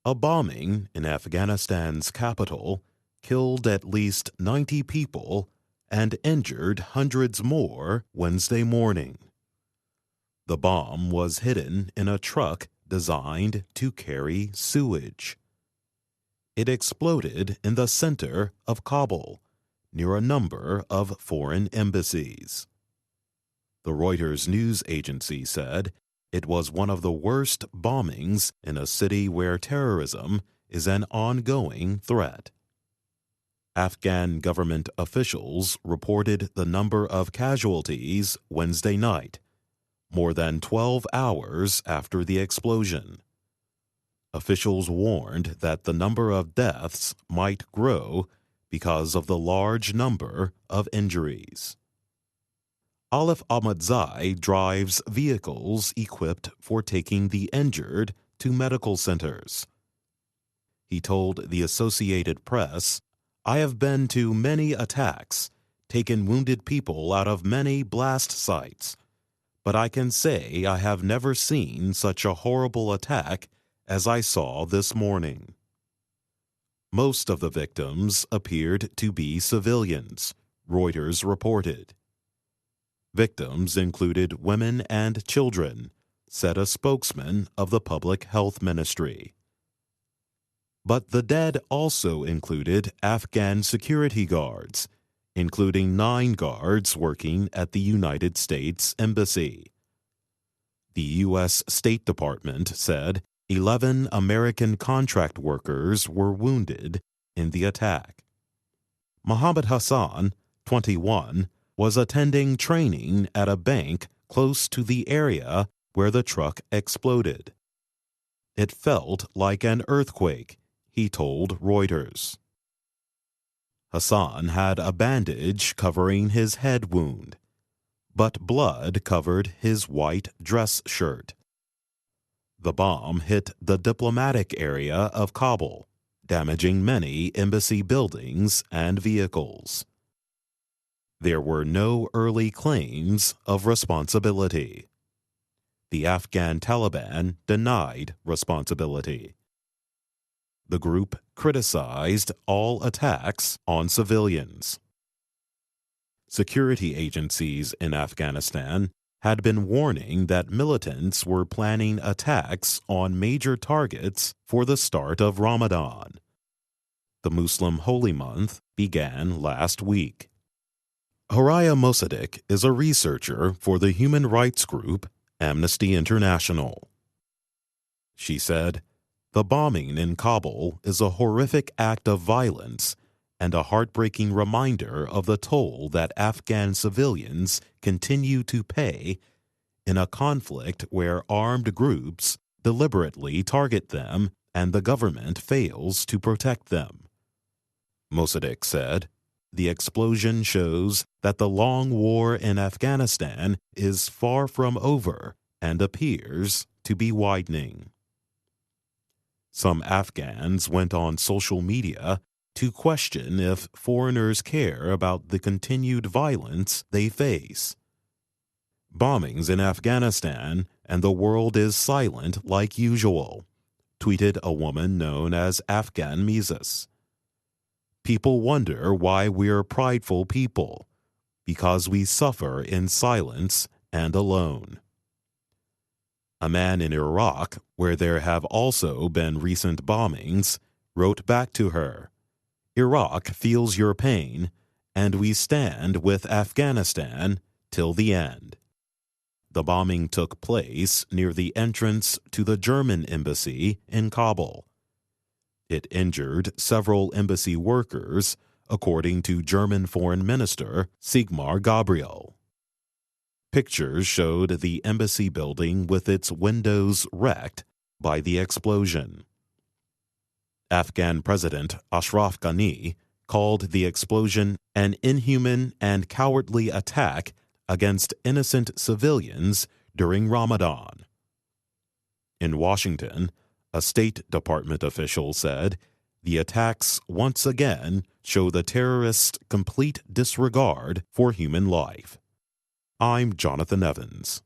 A bombing in Afghanistan's capital killed at least 90 people and injured hundreds more Wednesday morning. The bomb was hidden in a truck designed to carry sewage. It exploded in the center of Kabul, near a number of foreign embassies. The Reuters news agency said it was one of the worst bombings in a city where terrorism is an ongoing threat. Afghan government officials reported the number of casualties Wednesday night, more than 12 hours after the explosion. Officials warned that the number of deaths might grow because of the large number of injuries. Alif Ahmadzai drives vehicles equipped for taking the injured to medical centers. He told the Associated Press, "I have been to many attacks, taken wounded people out of many blast sites, but I can say I have never seen such a horrible attack as I saw this morning." Most of the victims appeared to be civilians, Reuters reported. Victims included women and children, said a spokesman of the Public Health Ministry. But the dead also included Afghan security guards, including 9 guards working at the United States Embassy. The U.S. State Department said 11 American contract workers were wounded in the attack. Mohammed Hassan, 21, was attending training at a bank close to the area where the truck exploded. "It felt like an earthquake," he told Reuters. Hassan had a bandage covering his head wound, but blood covered his white dress shirt. The bomb hit the diplomatic area of Kabul, damaging many embassy buildings and vehicles. There were no early claims of responsibility. The Afghan Taliban denied responsibility. The group criticized all attacks on civilians. Security agencies in Afghanistan had been warning that militants were planning attacks on major targets for the start of Ramadan. The Muslim holy month began last week. Horaya Mossadegh is a researcher for the human rights group Amnesty International. She said, "The bombing in Kabul is a horrific act of violence and a heartbreaking reminder of the toll that Afghan civilians continue to pay in a conflict where armed groups deliberately target them and the government fails to protect them." Mossadegh said, "The explosion shows that the long war in Afghanistan is far from over and appears to be widening." Some Afghans went on social media to question if foreigners care about the continued violence they face. "Bombings in Afghanistan and the world is silent like usual," tweeted a woman known as Afghan Mises. "People wonder why we're prideful people, because we suffer in silence and alone." A man in Iraq, where there have also been recent bombings, wrote back to her, "Iraq feels your pain, and we stand with Afghanistan till the end." The bombing took place near the entrance to the German embassy in Kabul. It injured several embassy workers, according to German Foreign Minister Sigmar Gabriel. Pictures showed the embassy building with its windows wrecked by the explosion. Afghan President Ashraf Ghani called the explosion an inhuman and cowardly attack against innocent civilians during Ramadan. In Washington, a State Department official said, "The attacks once again show the terrorists' complete disregard for human life." I'm Jonathan Evans.